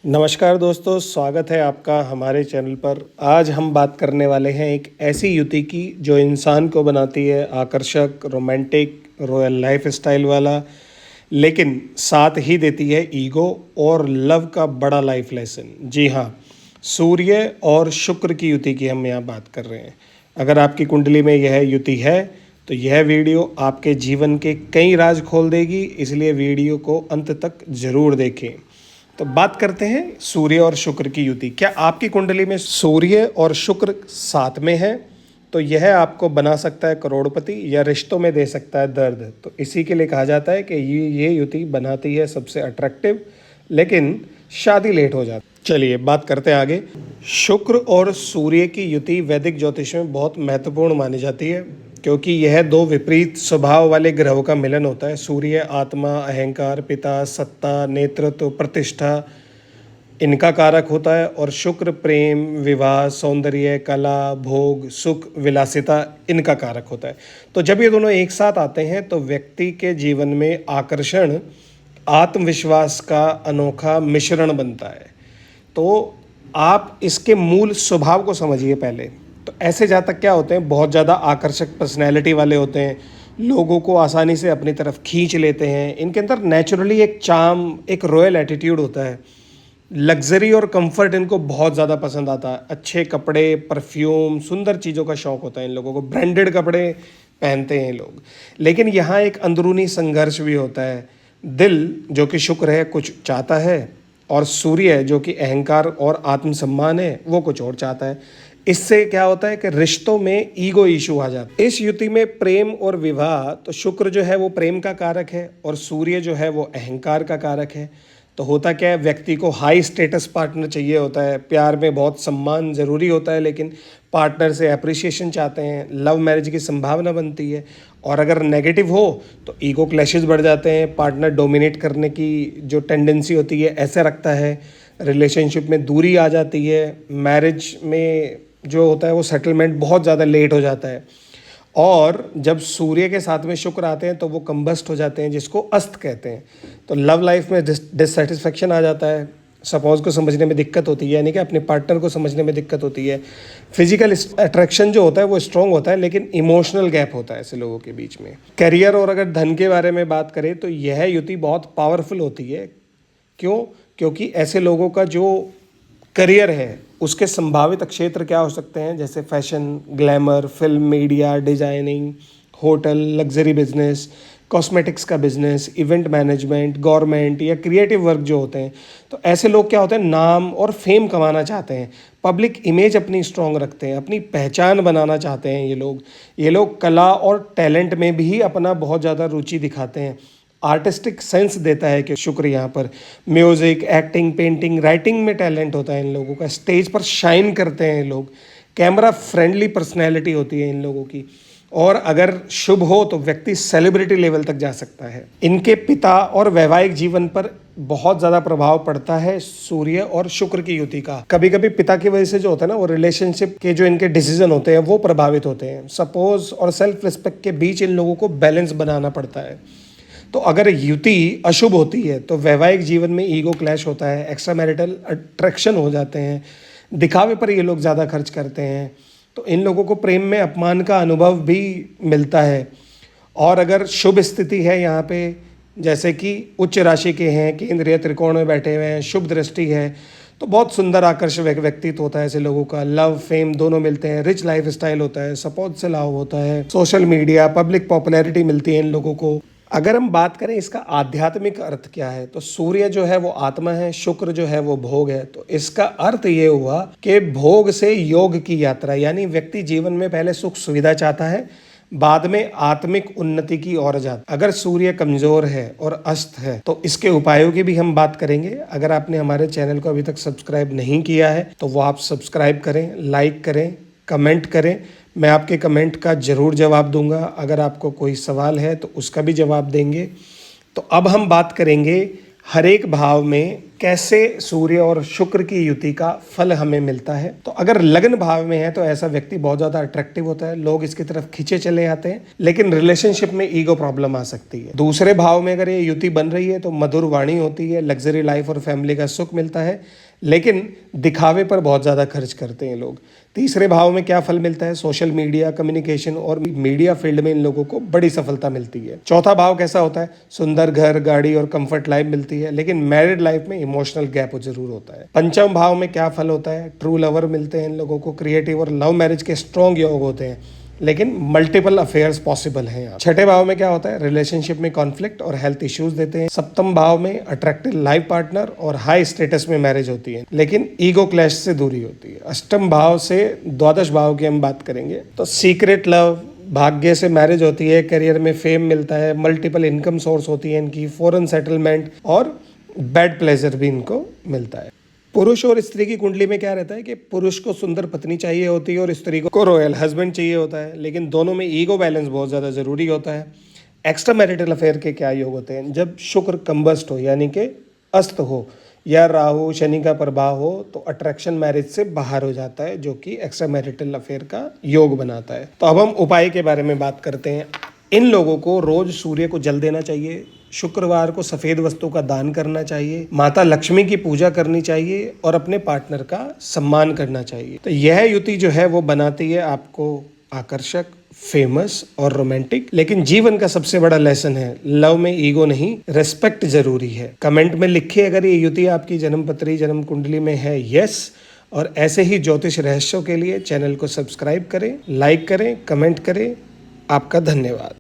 नमस्कार दोस्तों, स्वागत है आपका हमारे चैनल पर। आज हम बात करने वाले हैं एक ऐसी युति की जो इंसान को बनाती है आकर्षक, रोमांटिक, रॉयल लाइफ स्टाइल वाला, लेकिन साथ ही देती है ईगो और लव का बड़ा लाइफ लेसन। जी हाँ, सूर्य और शुक्र की युति की हम यहाँ बात कर रहे हैं। अगर आपकी कुंडली में यह युति है तो यह वीडियो आपके जीवन के कई राज खोल देगी, इसलिए वीडियो को अंत तक ज़रूर देखें। तो बात करते हैं सूर्य और शुक्र की युति। क्या आपकी कुंडली में सूर्य और शुक्र साथ में है तो यह आपको बना सकता है करोड़पति या रिश्तों में दे सकता है दर्द। तो इसी के लिए कहा जाता है कि ये युति बनाती है सबसे अट्रैक्टिव, लेकिन शादी लेट हो जाती है। चलिए बात करते हैं आगे। शुक्र और सूर्य की युति वैदिक ज्योतिष में बहुत महत्वपूर्ण मानी जाती है, क्योंकि यह दो विपरीत स्वभाव वाले ग्रहों का मिलन होता है। सूर्य आत्मा, अहंकार, पिता, सत्ता, नेतृत्व, प्रतिष्ठा इनका कारक होता है, और शुक्र प्रेम, विवाह, सौंदर्य, कला, भोग, सुख, विलासिता इनका कारक होता है। तो जब ये दोनों एक साथ आते हैं तो व्यक्ति के जीवन में आकर्षण, आत्मविश्वास का अनोखा मिश्रण बनता है। तो आप इसके मूल स्वभाव को समझिए पहले। तो ऐसे जातक क्या होते हैं, बहुत ज़्यादा आकर्षक पर्सनैलिटी वाले होते हैं, लोगों को आसानी से अपनी तरफ खींच लेते हैं। इनके अंदर नेचुरली एक चार्म, एक रॉयल एटीट्यूड होता है। लग्जरी और कंफर्ट इनको बहुत ज़्यादा पसंद आता है। अच्छे कपड़े, परफ्यूम, सुंदर चीज़ों का शौक़ होता है इन लोगों को। ब्रांडेड कपड़े पहनते हैं लोग। लेकिन यहाँ एक अंदरूनी संघर्ष भी होता है। दिल जो कि शुक्र है कुछ चाहता है, और सूर्य जो कि अहंकार और आत्मसम्मान है वो कुछ और चाहता है। इससे क्या होता है कि रिश्तों में ईगो इशू आ जाता है। इस युति में प्रेम और विवाह, तो शुक्र जो है वो प्रेम का कारक है और सूर्य जो है वो अहंकार का कारक है। तो होता क्या है, व्यक्ति को हाई स्टेटस पार्टनर चाहिए होता है। प्यार में बहुत सम्मान ज़रूरी होता है, लेकिन पार्टनर से अप्रिसिएशन चाहते हैं। लव मैरिज की संभावना बनती है, और अगर नेगेटिव हो तो ईगो क्लैशेस बढ़ जाते हैं। पार्टनर डोमिनेट करने की जो टेंडेंसी होती है ऐसे रखता है। रिलेशनशिप में दूरी आ जाती है। मैरिज में जो होता है वो सेटलमेंट बहुत ज़्यादा लेट हो जाता है। और जब सूर्य के साथ में शुक्र आते हैं तो वो कंबस्ट हो जाते हैं, जिसको अस्त कहते हैं। तो लव लाइफ में डिससेटिस्फेक्शन आ जाता है। सपोज को समझने में दिक्कत होती है, यानी कि अपने पार्टनर को समझने में दिक्कत होती है। फिजिकल अट्रैक्शन जो होता है वो स्ट्रॉन्ग होता है, लेकिन इमोशनल गैप होता है ऐसे लोगों के बीच में। करियर और अगर धन के बारे में बात करें तो यह युति बहुत पावरफुल होती है। क्यों? क्योंकि ऐसे लोगों का जो करियर है उसके संभावित क्षेत्र क्या हो सकते हैं, जैसे fashion, glamour, film, media, designing, hotel, luxury business, cosmetics का बिजनेस, इवेंट मैनेजमेंट, गवर्नमेंट या क्रिएटिव वर्क जो होते हैं। तो ऐसे लोग क्या होते हैं, नाम और फेम कमाना चाहते हैं। पब्लिक इमेज अपनी स्ट्रॉन्ग रखते हैं, अपनी पहचान बनाना चाहते हैं। ये लोग कला और टैलेंट में भी अपना बहुत ज़्यादा रुचि दिखाते हैं। आर्टिस्टिक सेंस देता है कि शुक्र यहाँ पर म्यूज़िक, एक्टिंग, पेंटिंग, राइटिंग में टैलेंट होता है इन लोगों का। स्टेज पर शाइन करते हैं लोग। कैमरा फ्रेंडली पर्सनैलिटी होती है इन लोगों की। और अगर शुभ हो तो व्यक्ति सेलिब्रिटी लेवल तक जा सकता है। इनके पिता और वैवाहिक जीवन पर बहुत ज़्यादा प्रभाव पड़ता है सूर्य और शुक्र की युति का। कभी कभी पिता की वजह से जो होता है ना, वो रिलेशनशिप के जो इनके डिसीजन होते हैं वो प्रभावित होते हैं। सपोज और सेल्फ रिस्पेक्ट के बीच इन लोगों को बैलेंस बनाना पड़ता है। तो अगर युति अशुभ होती है तो वैवाहिक जीवन में ईगो क्लैश होता है, एक्स्ट्रा मैरिटल अट्रैक्शन हो जाते हैं, दिखावे पर ये लोग ज़्यादा खर्च करते हैं। तो इन लोगों को प्रेम में अपमान का अनुभव भी मिलता है। और अगर शुभ स्थिति है यहाँ पे, जैसे कि उच्च राशि के हैं, केंद्रीय त्रिकोण में बैठे हुए हैं, शुभ दृष्टि है, तो बहुत सुंदर आकर्षक व्यक्तित्व होता है ऐसे लोगों का। लव, फेम दोनों मिलते हैं। रिच लाइफ स्टाइल होता है, सपोर्ट से लाभ होता है, सोशल मीडिया, पब्लिक पॉपुलैरिटी मिलती है इन लोगों को। अगर हम बात करें इसका आध्यात्मिक अर्थ क्या है, तो सूर्य जो है वो आत्मा है, शुक्र जो है वो भोग है। तो इसका अर्थ ये हुआ कि भोग से योग की यात्रा, यानी व्यक्ति जीवन में पहले सुख सुविधा चाहता है, बाद में आत्मिक उन्नति की ओर जाता। अगर सूर्य कमजोर है और अस्त है तो इसके उपायों की भी हम बात करेंगे। अगर आपने हमारे चैनल को अभी तक सब्सक्राइब नहीं किया है तो वो आप सब्सक्राइब करें, लाइक करें, कमेंट करें। मैं आपके कमेंट का ज़रूर जवाब दूंगा। अगर आपको कोई सवाल है तो उसका भी जवाब देंगे। तो अब हम बात करेंगे हर एक भाव में कैसे सूर्य और शुक्र की युति का फल हमें मिलता है। तो अगर लग्न भाव में है तो ऐसा व्यक्ति बहुत ज़्यादा अट्रैक्टिव होता है, लोग इसकी तरफ खींचे चले आते हैं, लेकिन रिलेशनशिप में ईगो प्रॉब्लम आ सकती है। दूसरे भाव में अगर ये युति बन रही है तो मधुर वाणी होती है, लग्जरी लाइफ और फैमिली का सुख मिलता है, लेकिन दिखावे पर बहुत ज़्यादा खर्च करते हैं लोग। तीसरे भाव में क्या फल मिलता है? सोशल मीडिया, कम्युनिकेशन और मीडिया फील्ड में इन लोगों को बड़ी सफलता मिलती है। चौथा भाव कैसा होता है? सुंदर घर, गाड़ी और कंफर्ट लाइफ मिलती है, लेकिन मैरिड लाइफ में इमोशनल गैप जरूर होता है। पंचम भाव में क्या फल होता है? ट्रू लवर मिलते हैं इन लोगों को, क्रिएटिव और लव मैरिज के स्ट्रॉन्ग योग होते हैं, लेकिन मल्टीपल अफेयर्स पॉसिबल हैं यहाँ। छठे भाव में क्या होता है? रिलेशनशिप में कॉन्फ्लिक्ट और हेल्थ इश्यूज देते हैं। सप्तम भाव में अट्रैक्टिव लाइफ पार्टनर और हाई स्टेटस में मैरिज होती है, लेकिन ईगो क्लैश से दूरी होती है। अष्टम भाव से द्वादश भाव की हम बात करेंगे तो सीक्रेट लव, भाग्य से मैरिज होती है, करियर में फेम मिलता है, मल्टीपल इनकम सोर्स होती है इनकी, फॉरेन सेटलमेंट और बेड प्लेजर भी इनको मिलता है। पुरुष और स्त्री की कुंडली में क्या रहता है कि पुरुष को सुंदर पत्नी चाहिए होती है और स्त्री को रॉयल हस्बैंड चाहिए होता है, लेकिन दोनों में ईगो बैलेंस बहुत ज़्यादा ज़रूरी होता है। एक्स्ट्रा मैरिटल अफेयर के क्या योग होते हैं? जब शुक्र कंबस्ट हो यानी कि अस्त हो या राहु शनि का प्रभाव हो तो अट्रैक्शन मैरिज से बाहर हो जाता है, जो कि एक्स्ट्रा मैरिटल अफेयर का योग बनाता है। तो अब हम उपाय के बारे में बात करते हैं। इन लोगों को रोज सूर्य को जल देना चाहिए, शुक्रवार को सफ़ेद वस्तु का दान करना चाहिए, माता लक्ष्मी की पूजा करनी चाहिए और अपने पार्टनर का सम्मान करना चाहिए। तो यह युति जो है वो बनाती है आपको आकर्षक, फेमस और रोमांटिक। लेकिन जीवन का सबसे बड़ा लेसन है, लव में ईगो नहीं, रेस्पेक्ट जरूरी है। कमेंट में लिखिए अगर ये युति आपकी जन्मपत्री, जन्म कुंडली में है, यस। और ऐसे ही ज्योतिष रहस्यों के लिए चैनल को सब्सक्राइब करें, लाइक करें, कमेंट करें। आपका धन्यवाद।